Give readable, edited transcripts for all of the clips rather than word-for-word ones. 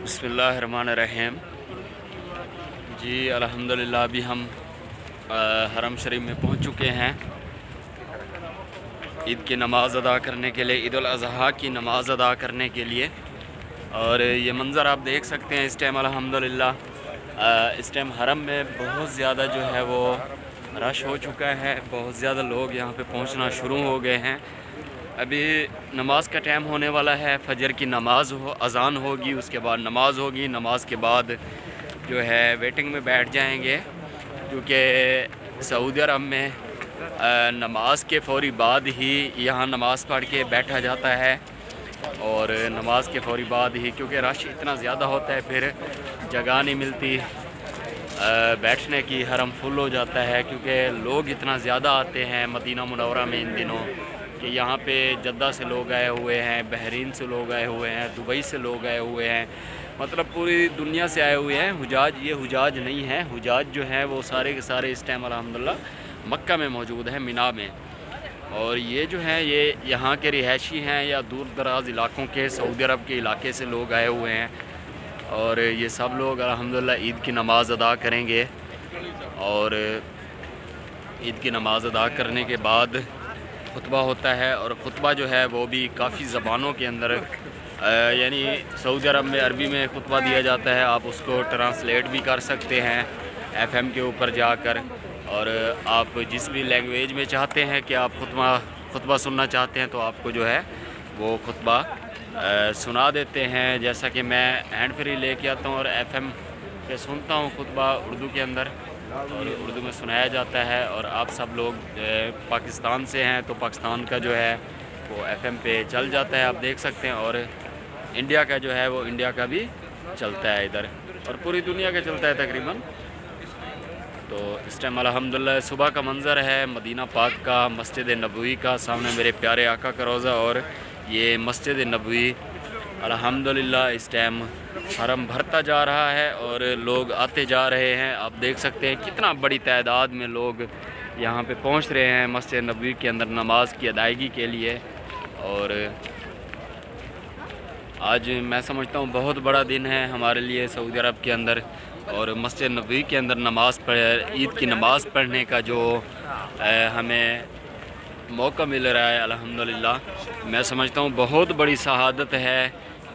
बिस्मिल्लाहिर्रहमानिर्रहीम। जी अल्हम्दुलिल्लाह अभी हम हरम शरीफ में पहुंच चुके हैं ईद की नमाज़ अदा करने के लिए, ईद उल अज़हा की नमाज़ अदा करने के लिए। और ये मंज़र आप देख सकते हैं इस टाइम अल्हम्दुलिल्लाह इस टाइम हरम में बहुत ज़्यादा जो है वो रश हो चुका है, बहुत ज़्यादा लोग यहाँ पे पहुँचना शुरू हो गए हैं। अभी नमाज का टाइम होने वाला है, फजर की नमाज अज़ान होगी, उसके बाद नमाज होगी। नमाज के बाद जो है वेटिंग में बैठ जाएंगे, क्योंकि सऊदी अरब में नमाज के फ़ौरी बाद ही यहाँ नमाज़ पढ़ के बैठा जाता है। और नमाज के फ़ौरी बाद ही, क्योंकि रश इतना ज़्यादा होता है, फिर जगह नहीं मिलती बैठने की, हरम फुल हो जाता है, क्योंकि लोग इतना ज़्यादा आते हैं मदीना मुनव्वरा में इन दिनों कि यहाँ पे जद्दा से लोग आए हुए हैं, बहरीन से लोग आए हुए हैं, दुबई से लोग आए हुए हैं, मतलब पूरी दुनिया से आए हुए हैं हुजाज। ये हुजाज नहीं है, हुजाज जो हैं वो सारे के सारे इस टाइम अल्हम्दुलिल्लाह मक्का में मौजूद हैं, मिना में। और ये जो हैं ये यहाँ के रिहायशी हैं या दूर दराज इलाकों के, सऊदी अरब के इलाके से लोग आए हुए हैं। और ये सब लोग अल्हम्दुलिल्लाह ईद की नमाज़ अदा करेंगे। और ईद की नमाज़ अदा करने के बाद खुतबा होता है, और ख़ुतबा जो है वो भी काफ़ी ज़बानों के अंदर, यानी सऊदी अरब में अरबी में खुतबा दिया जाता है, आप उसको ट्रांसलेट भी कर सकते हैं FM के ऊपर जाकर। और आप जिस भी लैंग्वेज में चाहते हैं कि आप खुतबा सुनना चाहते हैं तो आपको जो है वो खुतबा सुना देते हैं। जैसा कि मैं हैंड फ्री लेके आता हूँ और FM पे सुनता हूँ खुतबा उर्दू के अंदर, और उर्दू में सुनाया जाता है। और आप सब लोग पाकिस्तान से हैं तो पाकिस्तान का जो है वो FM पे चल जाता है, आप देख सकते हैं। और इंडिया का जो है वो इंडिया का भी चलता है इधर, और पूरी दुनिया का चलता है तकरीबन। तो इस टाइम अल्हम्दुलिल्लाह सुबह का मंज़र है मदीना पाक का, मस्जिद नबवी का, सामने मेरे प्यारे आका का रोज़ा। और ये मस्जिद नबवी अल्हम्दुलिल्लाह इस टाइम हरम भरता जा रहा है और लोग आते जा रहे हैं। आप देख सकते हैं कितना बड़ी तादाद में लोग यहाँ पे पहुँच रहे हैं मस्जिद नबवी के अंदर नमाज की अदायगी के लिए। और आज मैं समझता हूँ बहुत बड़ा दिन है हमारे लिए सऊदी अरब के अंदर। और मस्जिद नबवी के अंदर ईद की नमाज़ पढ़ने का जो हमें मौका मिल रहा है अल्हम्दुलिल्लाह, मैं समझता हूँ बहुत बड़ी शहादत है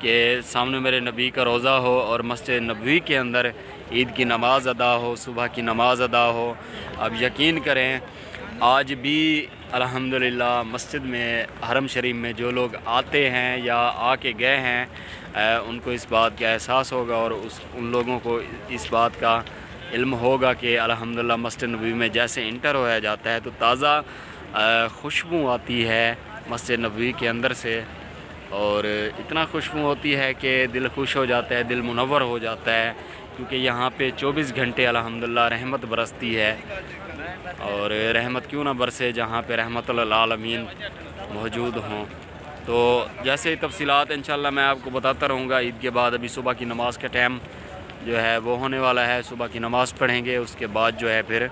कि सामने मेरे नबी का रोज़ा हो और मस्जिद नबवी के अंदर ईद की नमाज़ अदा हो, सुबह की नमाज़ अदा हो। अब यकीन करें आज भी अल्हम्दुलिल्लाह मस्जिद में, हरम शरीफ में जो लोग आते हैं या आके गए हैं उनको इस बात का एहसास होगा, और उन लोगों को इस बात का इल्म होगा कि अल्हम्दुलिल्लाह मस्जिद नबवी में जैसे इंटर होया जाता है तो ताज़ा खुशबू आती है मस्जिद नबवी के अंदर से। और इतना खुशबू होती है कि दिल खुश हो जाता है, दिल मुनव्वर हो जाता है, क्योंकि यहाँ पे 24 घंटे अल्हम्दुलिल्लाह रहमत बरसती है। और रहमत क्यों ना बरसे जहाँ पे रहमतुल आलमीन मौजूद हों। तो जैसे ही तफसीलात इंशाल्लाह मैं आपको बताता रहूँगा ईद के बाद। अभी सुबह की नमाज़ का टाइम जो है वो होने वाला है, सुबह की नमाज़ पढ़ेंगे, उसके बाद जो है फिर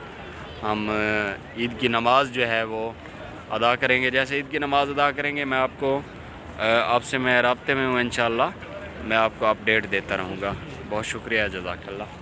हम ईद की नमाज़ जो है वो अदा करेंगे। जैसे ईद की नमाज़ अदा करेंगे मैं आपको आपसे मैं राब्ते में हूँ, इंशाल्लाह मैं आपको अपडेट देता रहूँगा। बहुत शुक्रिया, जज़ाकल्लाह।